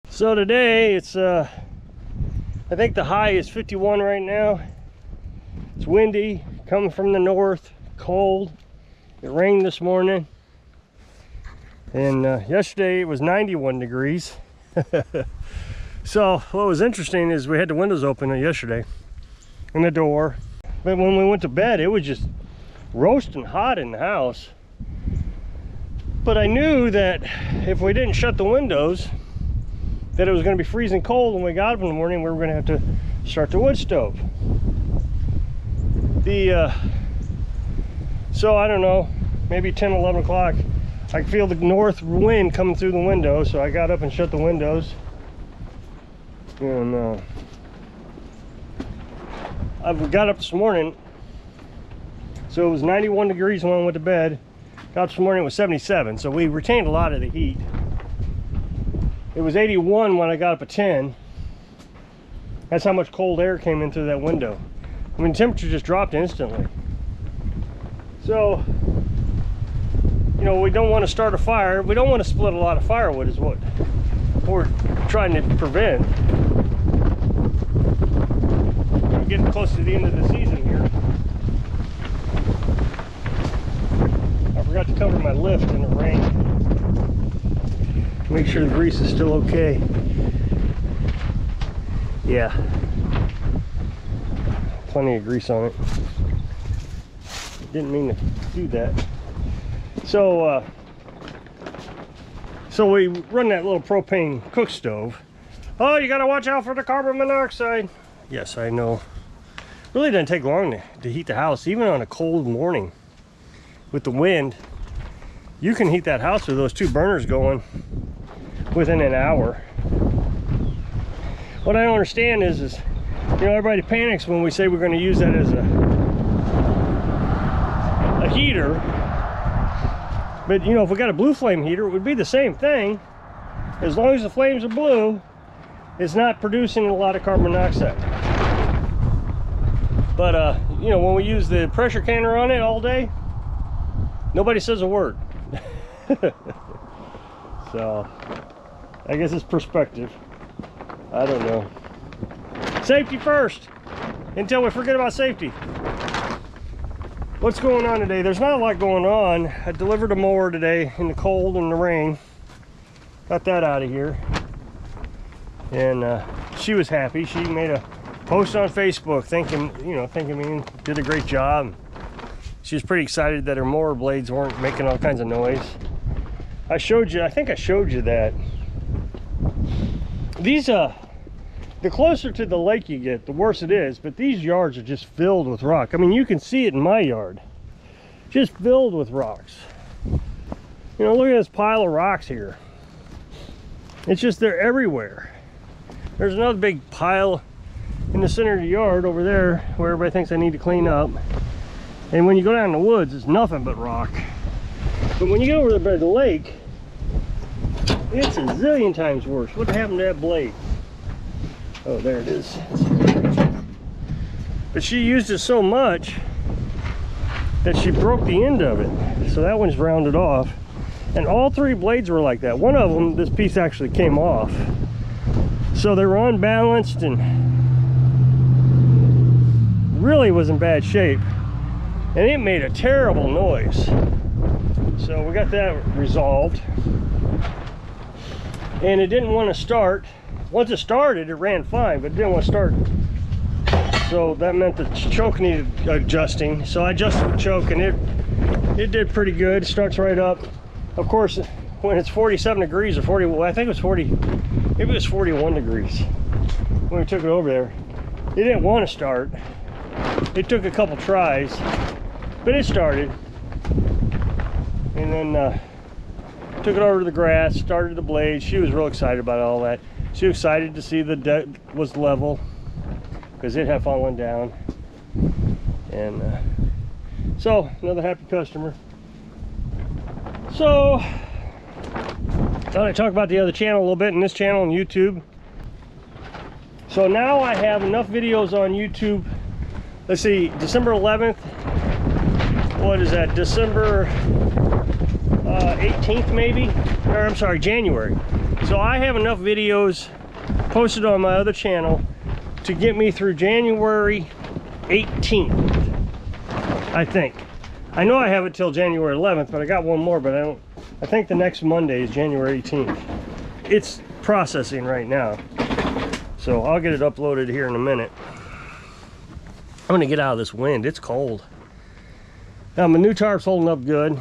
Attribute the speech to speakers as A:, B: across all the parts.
A: So today it's I think the high is 51 right now. It's windy, coming from the north, cold. It rained this morning, and yesterday it was 91 degrees. So what was interesting is we had the windows open yesterday and the door, but when we went to bed it was just roasting hot in the house. But I knew that if we didn't shut the windows, that it was going to be freezing cold when we got up in the morning. We were going to have to start the wood stove. So I don't know, maybe 10, 11 o'clock, I could feel the north wind coming through the window, so I got up and shut the windows. And I got up this morning, so it was 91 degrees when I went to bed. Got up this morning, it was 77, so we retained a lot of the heat. It was 81 when I got up at 10. That's how much cold air came in through that window. I mean, the temperature just dropped instantly. So, you know, we don't want to start a fire. We don't want to split a lot of firewood is what we're trying to prevent. We're getting close to the end of the season here. I forgot to cover my lift in the rain. Make sure the grease is still okay. Yeah. Plenty of grease on it. Didn't mean to do that. So we run that little propane cook stove. Oh, you gotta watch out for the carbon monoxide. Yes, I know. Really doesn't take long to heat the house, even on a cold morning. With the wind, you can heat that house with those two burners going within an hour. What I don't understand is you know, everybody panics when we say we're going to use that as a heater. But you know, if we got a blue flame heater, it would be the same thing. As long as the flames are blue, it's not producing a lot of carbon monoxide. But you know, when we use the pressure canner on it all day, nobody says a word. So I guess it's perspective. I don't know. Safety first, until we forget about safety. What's going on today? There's not a lot going on. I delivered a mower today in the cold and the rain. Got that out of here. And she was happy. She made a post on Facebook thanking me, did a great job. She was pretty excited that her mower blades weren't making all kinds of noise. I think I showed you that. These, the closer to the lake you get, the worse it is, but these yards are just filled with rock. I mean, you can see it in my yard. Just filled with rocks. You know, look at this pile of rocks here. It's just, they're everywhere. There's another big pile in the center of the yard over there where everybody thinks I need to clean up. And when you go down in the woods, it's nothing but rock. But when you get over there by the lake, it's a zillion times worse. What happened to that blade? Oh, there it is. But she used it so much that she broke the end of it. So that one's rounded off. And all three blades were like that. One of them, this piece actually came off. So they were unbalanced and really was in bad shape. And it made a terrible noise. So we got that resolved. And it didn't want to start. Once it started, it ran fine, but it didn't want to start. So that meant the choke needed adjusting. So I adjusted the choke and it did pretty good. It starts right up. Of course, when it's 47 degrees or 40, well, I think it was 40, maybe it was 41 degrees when we took it over there. It didn't want to start. It took a couple tries, but it started. And then took it over to the grass, started the blade. She was real excited about all that. She was excited to see the deck was level because it had fallen down. And so another happy customer. So thought I'd talk about the other channel a little bit, and this channel on YouTube. So now I have enough videos on YouTube. Let's see, December 11th. What is that? December 18th maybe? Or I'm sorry, January. So I have enough videos posted on my other channel to get me through January 18th, I think. I know I have it till January 11th, but I got one more, but I think the next Monday is January 18th. It's processing right now, so I'll get it uploaded here in a minute. I'm gonna get out of this wind. It's cold. Now my new tarp's holding up good.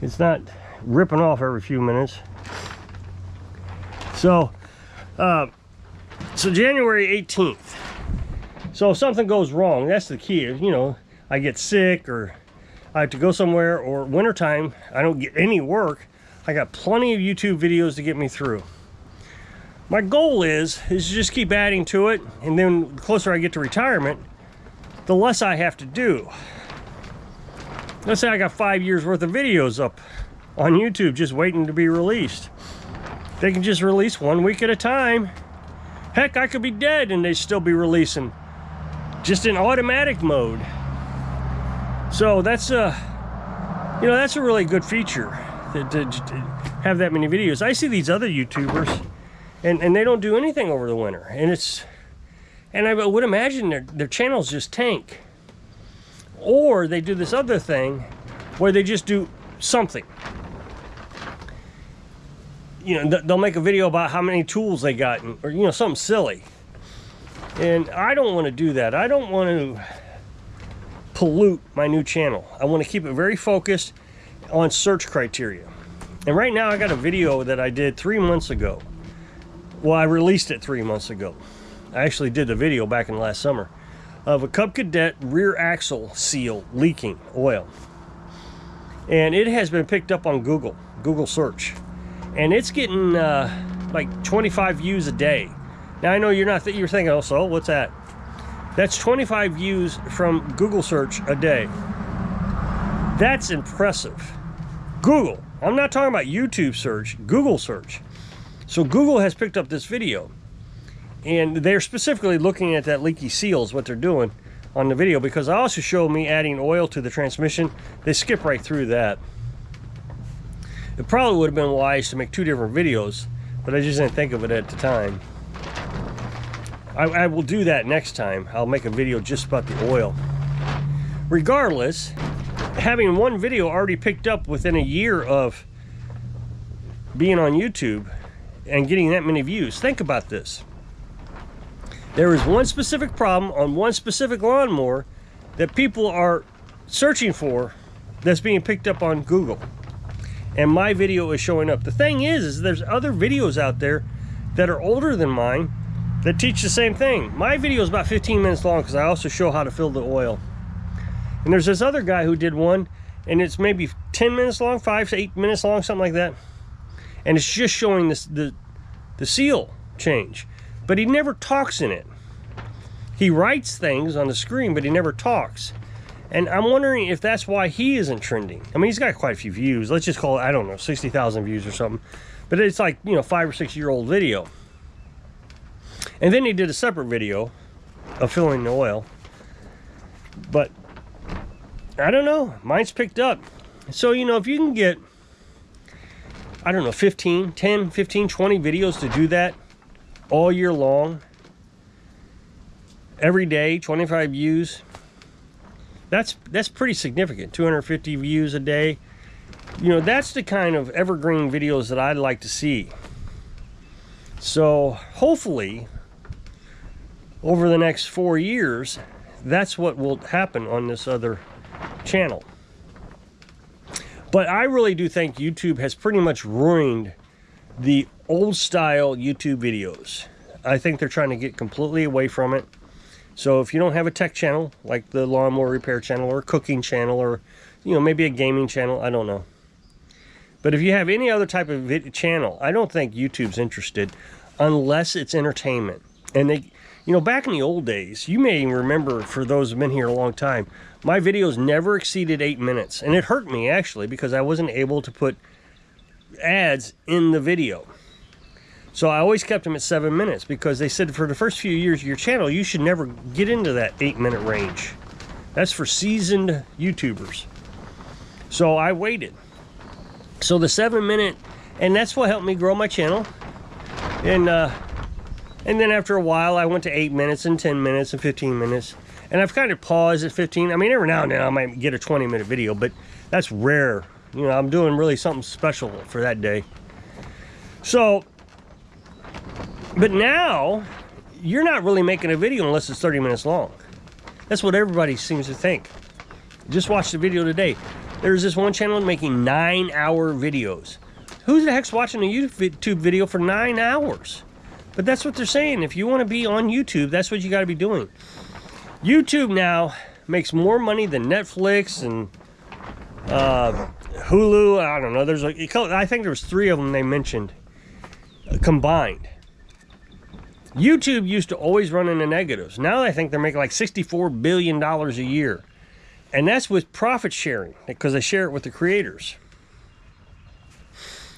A: It's not ripping off every few minutes. So January 18th. So if something goes wrong, that's the key. You know, I get sick, or I have to go somewhere, or wintertime, I don't get any work, I got plenty of YouTube videos to get me through. My goal is to just keep adding to it, and then the closer I get to retirement, the less I have to do. Let's say I got 5 years worth of videos up on YouTube just waiting to be released. They can just release 1 week at a time. Heck, I could be dead and they'd still be releasing, just in automatic mode. So that's you know, that's a really good feature to have that many videos. I see these other YouTubers and they don't do anything over the winter, and I would imagine their channels just tank. Or they do this other thing where they just do something. You know, they'll make a video about how many tools they got, or, you know, something silly. And I don't want to do that. I don't want to pollute my new channel. I want to keep it very focused on search criteria. And right now I got a video that I did 3 months ago. Well, I released it 3 months ago. I actually did the video back in last summer of a Cub Cadet rear axle seal leaking oil. And it has been picked up on Google search. And it's getting like 25 views a day. Now I know you're thinking, oh, so what's that? That's 25 views from Google search a day. That's impressive. Google. I'm not talking about YouTube search, Google search. So Google has picked up this video, and they're specifically looking at that leaky seal is what they're doing on the video, because I also show me adding oil to the transmission. They skip right through that. It probably would have been wise to make 2 different videos, but I just didn't think of it at the time. I will do that next time. I'll make a video just about the oil. Regardless, having one video already picked up within a year of being on YouTube and getting that many views, think about this. There is one specific problem on one specific lawnmower that people are searching for that's being picked up on Google. And my video is showing up. The thing is there's other videos out there that are older than mine that teach the same thing. My video is about 15 minutes long because I also show how to fill the oil. And there's this other guy who did one, and it's maybe 10 minutes long, 5 to 8 minutes long, something like that. And it's just showing this, the seal change. But he never talks in it. He writes things on the screen, but he never talks. And I'm wondering if that's why he isn't trending. I mean, he's got quite a few views. Let's just call it, I don't know, 60,000 views or something. But it's like, you know, 5 or 6 year old video. And then he did a separate video of filling the oil. But I don't know, mine's picked up. So, you know, if you can get, I don't know, 10, 15, 20 videos to do that all year long, every day, 25 views, that's pretty significant. 250 views a day. You know, that's the kind of evergreen videos that I'd like to see. So hopefully over the next 4 years, that's what will happen on this other channel. But I really do think YouTube has pretty much ruined the old style YouTube videos. I think they're trying to get completely away from it. So if you don't have a tech channel, like the lawnmower repair channel or a cooking channel, or, you know, maybe a gaming channel, I don't know. But if you have any other type of channel, I don't think YouTube's interested unless it's entertainment. And they, you know, back in the old days, you may remember, for those who've been here a long time, my videos never exceeded 8 minutes. And it hurt me, actually, because I wasn't able to put ads in the video. So I always kept them at 7 minutes, because they said for the first few years of your channel, you should never get into that 8-minute range. That's for seasoned YouTubers. So I waited. So the 7-minute And that's what helped me grow my channel. And then after a while, I went to 8 minutes and 10 minutes and 15 minutes. And I've kind of paused at 15. I mean, every now and then I might get a 20-minute video, but that's rare. You know, I'm doing really something special for that day. So, but now, you're not really making a video unless it's 30 minutes long. That's what everybody seems to think. Just watch the video today. There's this one channel making 9-hour videos. Who the heck's watching a YouTube video for 9 hours? But that's what they're saying. If you want to be on YouTube, that's what you got to be doing. YouTube now makes more money than Netflix and Hulu. I don't know. There's I think there was 3 of them they mentioned combined. YouTube used to always run in the negatives. Now I think they're making like $64 billion a year. And that's with profit sharing, because they share it with the creators.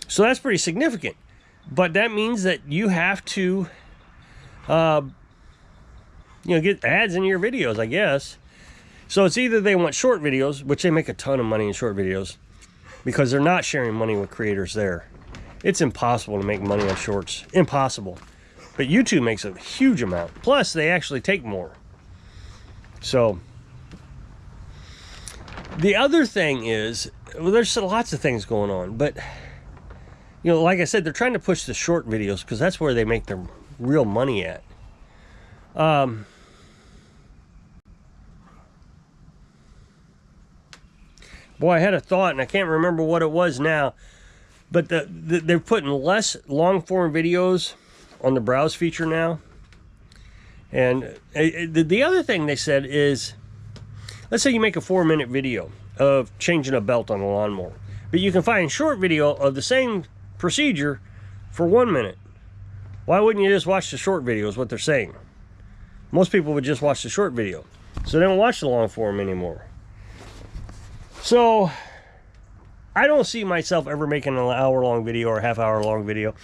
A: So that's pretty significant. But that means that you have to, get ads in your videos, I guess. So it's either they want short videos, which they make a ton of money in short videos, because they're not sharing money with creators there. It's impossible to make money on shorts. Impossible. But YouTube makes a huge amount. Plus, they actually take more. So the other thing is, well, there's lots of things going on, but like I said, they're trying to push the short videos because that's where they make their real money at. Boy, I had a thought and I can't remember what it was now, but they're putting less long-form videos on the browse feature now. And the other thing they said is, let's say you make a 4-minute video of changing a belt on a lawnmower, but you can find a short video of the same procedure for 1 minute. Why wouldn't you just watch the short video is what they're saying. Most people would just watch the short video, so they don't watch the long form anymore. So I don't see myself ever making an hour-long video or a half-hour-long video.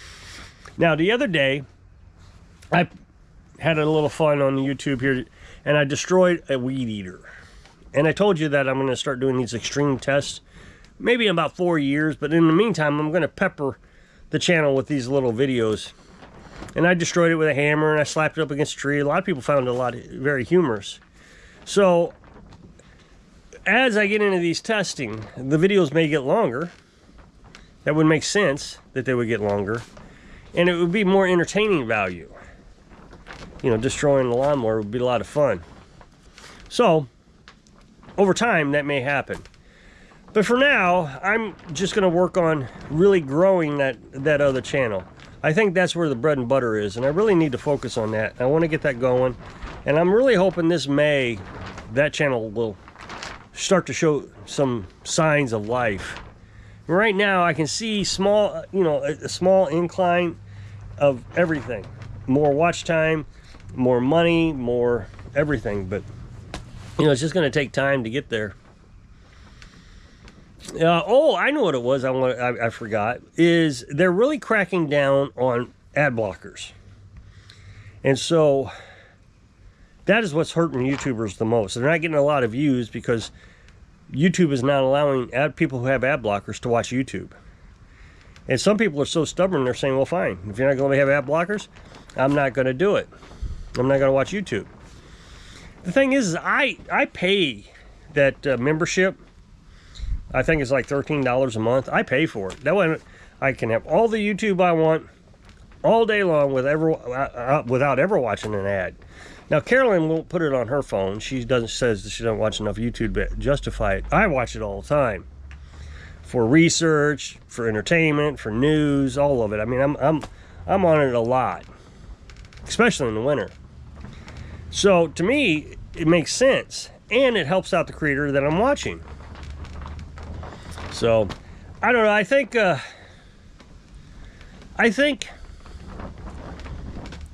A: Now, the other day, I had a little fun on YouTube here, and I destroyed a weed eater. And I told you that I'm going to start doing these extreme tests, maybe in about 4 years, but in the meantime, I'm going to pepper the channel with these little videos. And I destroyed it with a hammer, and I slapped it up against a tree. A lot of people found it very humorous. So, as I get into these testing, the videos may get longer. That would make sense that they would get longer. And it would be more entertaining value. Destroying the lawnmower would be a lot of fun. So, over time, that may happen. But for now, I'm just going to work on really growing that other channel. I think that's where the bread and butter is, and I really need to focus on that. I want to get that going, and I'm really hoping this May, that channel will start to show some signs of life. Right now, I can see a small incline of everything. More watch time, more money, more everything, but it's just going to take time to get there. Oh, I know what it was. I forgot. Is they're really cracking down on ad blockers, and so that is what's hurting YouTubers the most. They're not getting a lot of views because YouTube is not allowing people who have ad blockers to watch YouTube. And some people are so stubborn, they're saying, well, fine, if you're not going to have ad blockers, I'm not going to do it. I'm not going to watch YouTube. The thing is I pay that membership. I think it's like $13 a month. I pay for it. That way I can have all the YouTube I want all day long without ever watching an ad. Now, Carolyn won't put it on her phone. She says that she doesn't watch enough YouTube to justify it. I watch it all the time. For research, for entertainment, for news, all of it. I mean, I'm on it a lot, especially in the winter. So to me, it makes sense, and it helps out the creator that I'm watching. So I don't know. I think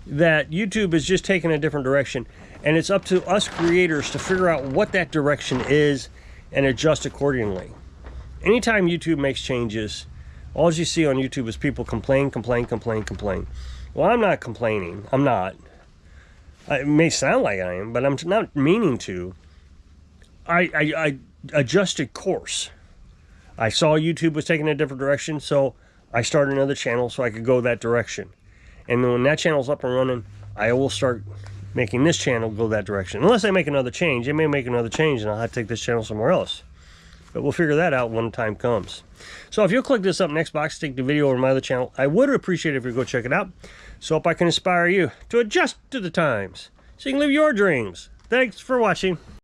A: that YouTube is just taking a different direction, and it's up to us creators to figure out what that direction is and adjust accordingly. Anytime YouTube makes changes, all you see on YouTube is people complain. Well, I'm not complaining. I'm not. It may sound like I am, but I'm not meaning to. I adjusted course. I saw YouTube was taking a different direction, so I start another channel so I could go that direction. And then when that channel's up and running, I will start making this channel go that direction. Unless I make another change. I may make another change and I'll have to take this channel somewhere else. But we'll figure that out when the time comes. So if you'll click this up next box, take the video over to my other channel, I would appreciate it if you go check it out. So hope I can inspire you to adjust to the times so you can live your dreams. Thanks for watching.